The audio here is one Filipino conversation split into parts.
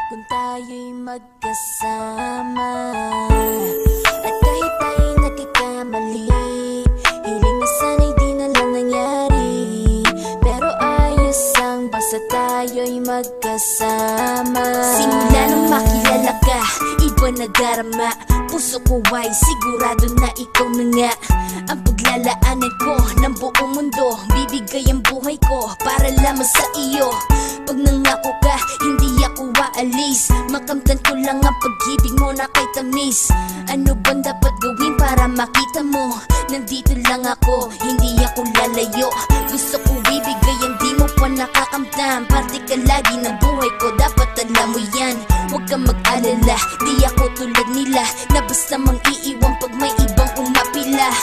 kung tayo'y magkasama. At kahit tayo'y nagkakamali, hiling na sana'y di na lang nangyari. Pero ayos ang basta tayo'y magkasama. Simula nang makilala ka, iba na darama. Puso ko ay sigurado na ikaw na nga ang paglalaanan ko ng buong mundo. Bibigay ang buhay ko para lamang sa iyo. Pag nangako ka, hindi ako aalis. Makamtan ko lang ang pag-ibig mo na kay tamis. Ano bang dapat gawin para makita mo? Nandito lang ako, hindi ako lalayo. Gusto ko ibigay ang di mo pa nakakamtan. Parte ka lagi ng buhay ko, dapat alam mo yan. Huwag kang mag-alala, di ako tulad nila na basta mang iiwan pag may ibang umapila.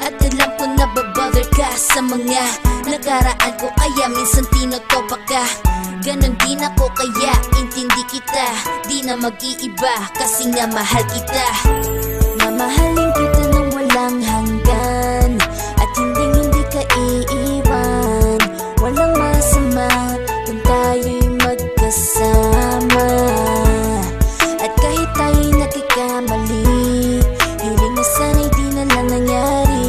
At alam ko na babother ka sa mga nakaraan ko, kaya minsan tinotopa ka. Ganon din ako kaya intindi kita. Di na mag-iiba kasi nga mahal kita. Mamahalin kita nang walang hanggan, at hindi ka iiwan. Walang masama kung tayo'y magkasama. At kahit tayo'y nagkakamali, hiling na sana'y di na lang nangyari.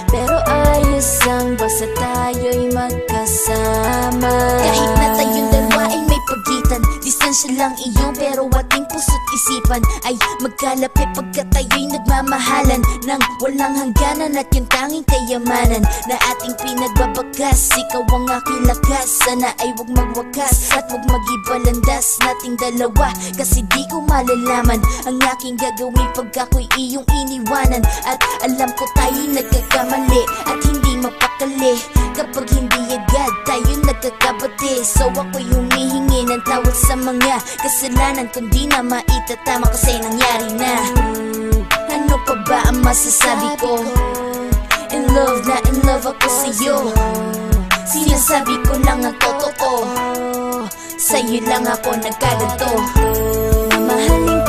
Pero ayos ang basta tayo'y magkasama. Kahit na tayong dalawa ay may pagitan, distansya lang iyon pero ating puso't isipan ay magkalapit pagkat tayo'y nagmamahalan ng walang hangganan. At yung tanging kayamanan na ating pinagbabagas, ikaw ang aking lakas. Sana ay huwag magwakas at huwag mag-ibalandas nating dalawa, kasi di ko malalaman ang aking gagawin pag ako'y iyong iniwanan. At alam ko tayo'y nagkakamali at hindi mapakali kapag hindi agad tayo nagkakabati. So ako'y humihingi ng tawad sa mga kasalanan kung di na maitatama kasi nangyari na. Ano pa ba ang masasabi ko? In love na in love ako sa'yo. Sinasabi ko lang ang totoo, sa'yo lang ako nagkaganto. Mamahalin